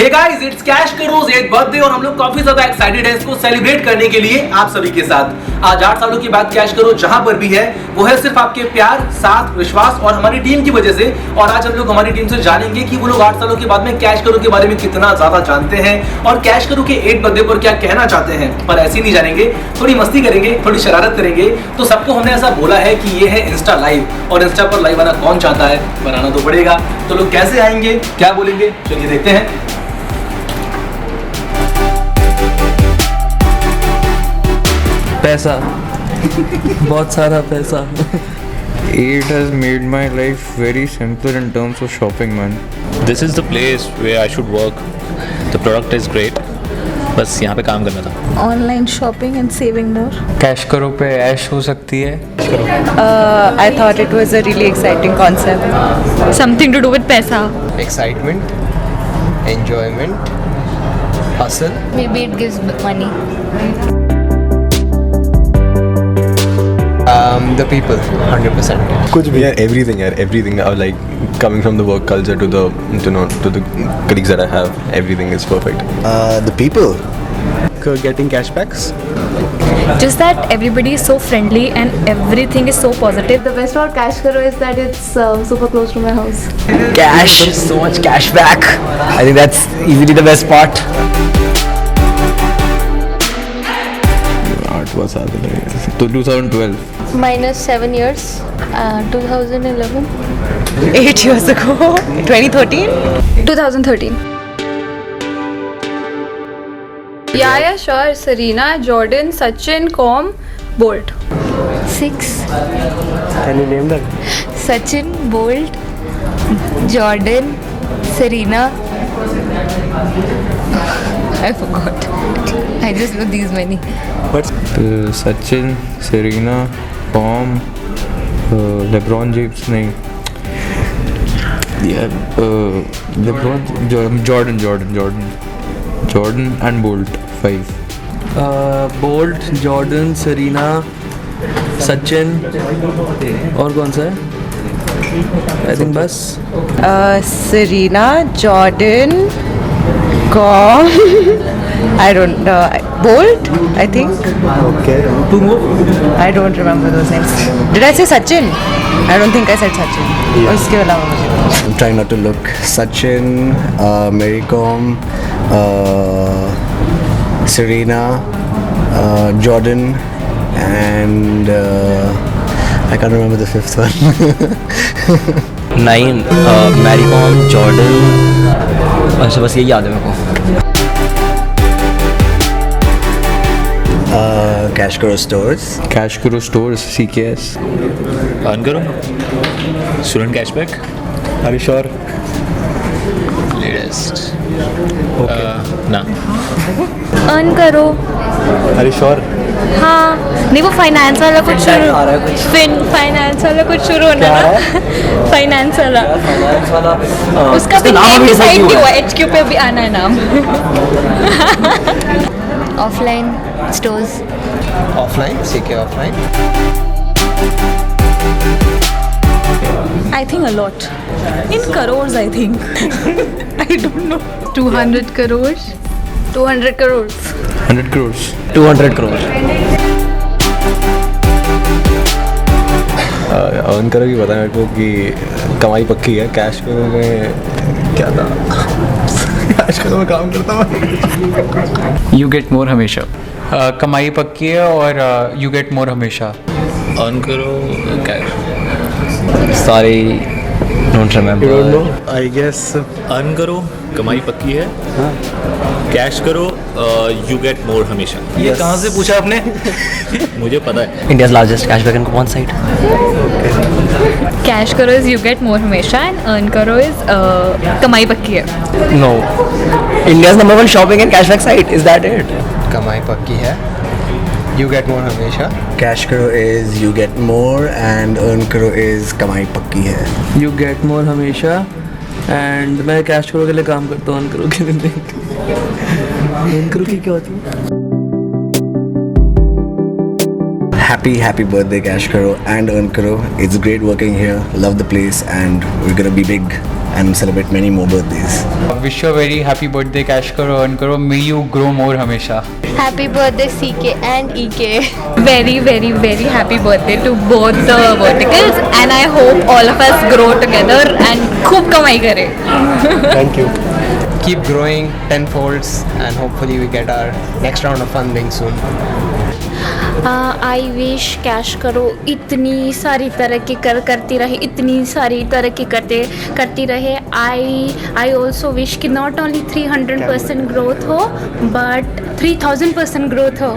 Hey guys, it's CashKaro's 8th birthday और हम लोग काफी ज्यादा एक्साइटेड हैं इसको सेलिब्रेट करने के लिए आप सभी के साथ। आज 8 सालों के बाद कैश करो जहां पर भी है वो है सिर्फ आपके प्यार, साथ, विश्वास और हमारी टीम की वजह से। और आज हम लोग हमारी टीम से जानेंगे कि वो लोग 8 सालों के बाद में कैश करो के बारे में कितना ज्यादा जानते हैं और कैश करो के 8th बर्थडे पर क्या कहना चाहते हैं। पर ऐसे नहीं जानेंगे, थोड़ी मस्ती करेंगे, थोड़ी शरारत करेंगे। तो सबको हमने ऐसा बोला है कि ये है इंस्टा लाइव और इंस्टा पर लाइव आना कौन चाहता है, बनाना तो पड़ेगा। तो लोग कैसे आएंगे, क्या बोलेंगे, चलिए देखते हैं। पैसा, बहुत सारा पैसा। It has made my life very simpler in terms of shopping, man. This is the place where I should work. The product is great. बस यहाँ पे काम करना था। Online shopping and saving more. Cash करो पे ऐश हो सकती है। I thought it was a really exciting concept. Something to do with paisa. Excitement, enjoyment, hustle. Maybe it gives money. The people, 100%. कुछ भी यार, everything like coming from the work culture to the colleagues that I have, everything is perfect. The people. Getting cashbacks. Just that everybody is so friendly and everything is so positive. The best about CashKaro is that it's super close to my house. Cash, so much cash back. I think that's easily the best part. 8 was तो 2012. -7 years. 2011. 8 years ago. 2013. 2013. Yeah, sure. Serena, Jordan, Sachin, Bolt. 6. Can you name them? Sachin, Bolt, Jordan, Serena. I forgot. I just know these many. Sachin, Serena, LeBron James नहीं, LeBron, Jordan and Bolt 5. Bolt, Jordan, Serena, Sachin और कौन सा है? I think बस Serena, Jordan, I don't know. Bolt, I think. Okay. Two more. I don't remember those names. Did I say Sachin? I don't think I said Sachin. Yeah. उसके अलावा मुझे I'm trying not to look. Sachin, Mary Kom, Serena, Jordan, and I can't remember the fifth one. 9 Mary Kom, Jordan, बस यही याद है मेरे को। CashKaro stores. CashKaro stores, CKS. EarnKaro, student cashback. Are you sure? Latest ना। EarnKaro. Are you sure? हाँ, नहीं वो फाइनेंस वाला कुछ शुरू, फाइनेंस वाला कुछ शुरू होना ना, फाइनेंस वाला उसका भी नेम डिसाइड नहीं हुआ, HQ पे भी आना है नाम। Offline stores. Offline, CK offline. I think a lot. In crores, I think. I don't know. 200 crores. 200 crores. 100 crores. 200 crore। Earn करो कि पता है मेरे को कि कमाई पक्की है। कैश करो में क्या था? कैश करो में काम करता हूँ। यू गेट मोर हमेशा। कमाई पक्की है और यू गेट मोर हमेशा। अर्न करो cash. Sorry, don't remember. I guess. Earn करो, कमाई पक्की है। कैश करो, यू गेट मोर हमेशा। ये कहाँ से पूछा आपने? मुझे पता है। India's largest cashback and coupon site. CashKaro is you get more हमेशा एंड अर्न करो इज कमाई पक्की है। No, India's number 1 shopping and cashback site, is that it? कमाई पक्की है. You get more हमेशा. CashKaro is you get more and earn karo is कमाई पक्की है. यू गेट मोर हमेशा एंड मैं कैश करो के लिए काम करता हूँ, अर्न करो के लिए नहीं। अर्न करो की क्या होती है? Happy birthday CashKaro and earn karo. It's great working here. Love the place and we're gonna be big. and celebrate many more birthdays. Wish you a very happy birthday, CashKaro, earn karo. May you grow more हमेशा. Happy birthday CK and EK. Very very very happy birthday to both the verticals and I hope all of us grow together and खूब कमाई करें. Thank you. Keep growing tenfolds and hopefully we get our next round of funding soon. I wish cash करो इतनी सारी तरक्की करती रहे, इतनी सारी तरक्की करती रहे. आई ऑल्सो विश कि नॉट ओनली 300% ग्रोथ हो बट 3000% ग्रोथ हो.